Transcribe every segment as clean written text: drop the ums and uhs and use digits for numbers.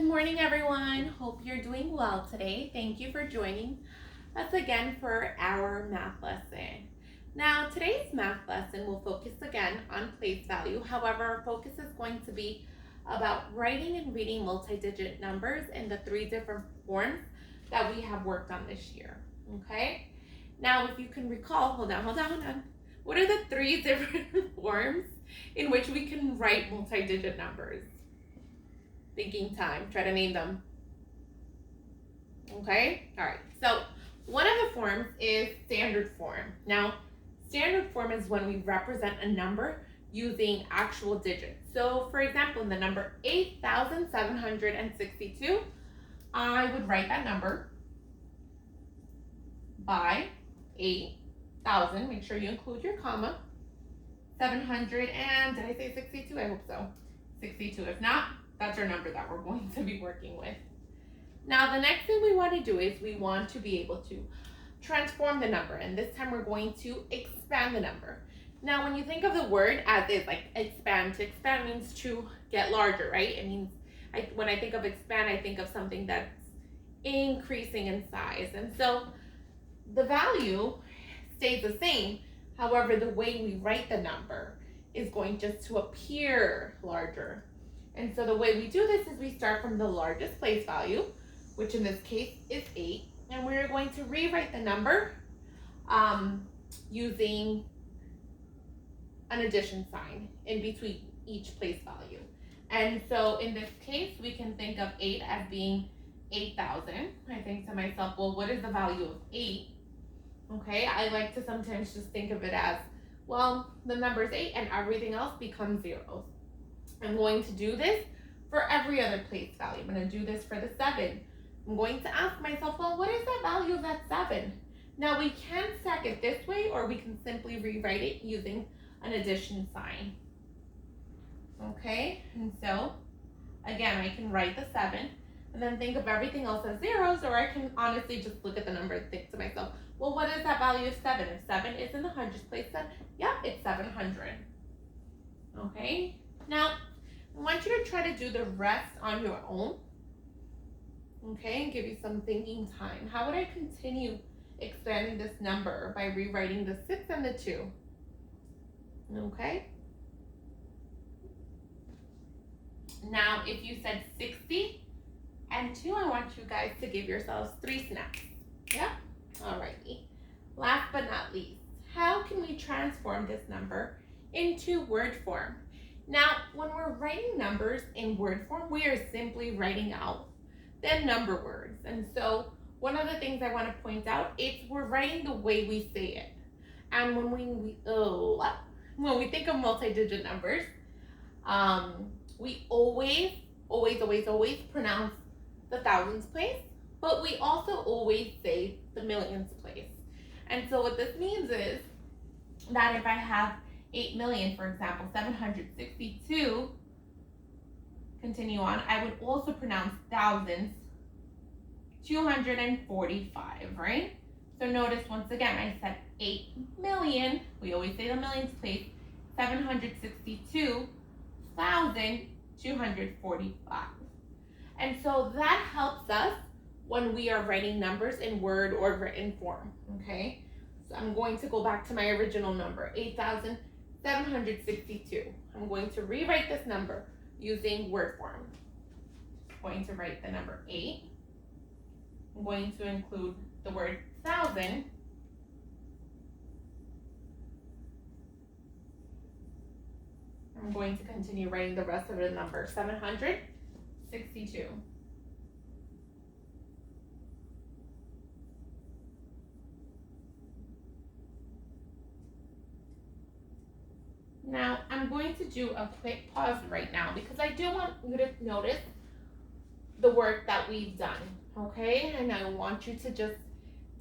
morning, everyone. Hope you're doing well today. Thank you for joining us again for our math lesson. Now, today's math lesson will focus again on place value. However, our focus is going to be about writing and reading multi-digit numbers in the three different forms that we have worked on this year. Okay? Now, if you can recall, hold on. What are the three different forms in which we can write multi-digit numbers? Thinking time. Try to name them. Okay? All right. So one of the forms is standard form. Now, standard form is when we represent a number using actual digits. So, for example, in the number 8,762, I would write that number by 8,000. Make sure you include your comma. 700 and did I say 62? I hope so. 62. If not, that's our number that we're going to be working with. Now, the next thing we want to do is we want to be able to transform the number, and this time we're going to expand the number. Now, when you think of the word as is, like expand, to expand means to get larger, right? It means, when I think of expand, I think of something that's increasing in size. And so the value stays the same. However, the way we write the number is going just to appear larger. And so the way we do this is we start from the largest place value, which in this case is 8, and we're going to rewrite the number using an addition sign in between each place value. And so in this case, we can think of 8 as being 8,000. I think to myself, well, what is the value of 8? Okay, I like to sometimes just think of it as, well, the number is 8 and everything else becomes zeros. I'm going to do this for every other place value. I'm going to do this for the 7. I'm going to ask myself, well, what is the value of that 7? Now, we can stack it this way, or we can simply rewrite it using an addition sign. Okay, and so, again, I can write the 7, and then think of everything else as zeros, or I can honestly just look at the number and think to myself, well, what is that value of 7? If 7 is in the hundreds place, then, yeah, it's 700. Okay, now, I want you to try to do the rest on your own, okay, and give you some thinking time. How would I continue expanding this number by rewriting the 6 and the 2? Okay. Now, if you said 60 and 2, I want you guys to give yourselves 3 snaps. Yeah? Alrighty. Last but not least, how can we transform this number into word form? Now, when we're writing numbers in word form, we are simply writing out the number words. And so one of the things I want to point out is we're writing the way we say it. And when we think of multi-digit numbers, we always pronounce the thousands place, but we also always say the millions place. And so what this means is that if I have 8 million, for example, 762, continue on, I would also pronounce thousands, 245, right? So notice once again, I said 8 million, we always say the millions place, 762,245. And so that helps us when we are writing numbers in word or written form, okay? So I'm going to go back to my original number, 8,762. I'm going to rewrite this number using word form. I'm going to write the number 8. I'm going to include the word 1,000. I'm going to continue writing the rest of the number, 762. Now, I'm going to do a quick pause right now because I do want you to notice the work that we've done, okay? And I want you to just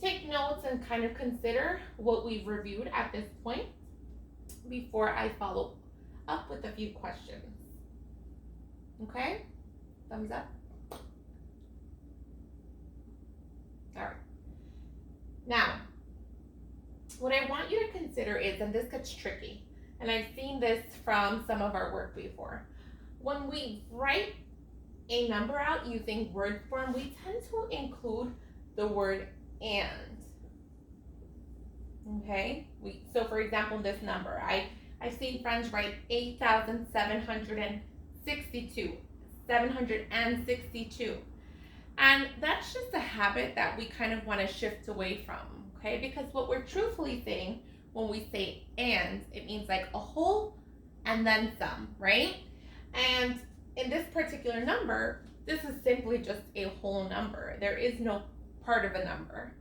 take notes and kind of consider what we've reviewed at this point before I follow up with a few questions. Okay? Thumbs up. All right. Now, what I want you to consider is, and this gets tricky, and I've seen this from some of our work before, when we write a number out using word form, we tend to include the word and. Okay, so for example, this number, I've seen friends write 8,762, 762. And that's just a habit that we kind of want to shift away from, okay? Because what we're truthfully saying when we say and, it means like a whole and then some, right? And in this particular number, this is simply just a whole number. There is no part of a number.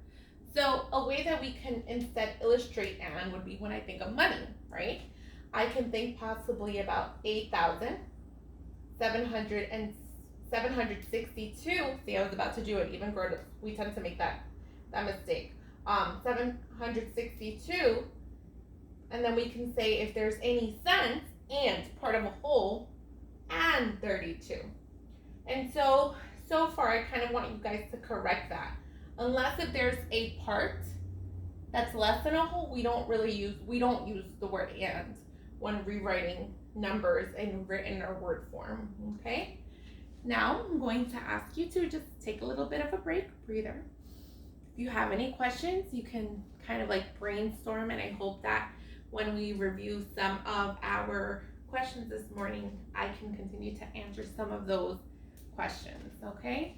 So a way that we can instead illustrate and would be when I think of money, right? I can think possibly about 8,762. See, I was about to do it. Even grown-ups, we tend to make that mistake. 762, and then we can say if there's any cents and part of a whole and 32. And so far, I kind of want you guys to correct that. Unless if there's a part that's less than a whole, we don't use the word and when rewriting numbers and written or word form, okay? Now I'm going to ask you to just take a little bit of a breather. If you have any questions, you can kind of like brainstorm, and I hope that when we review some of our questions this morning, I can continue to answer some of those questions, okay?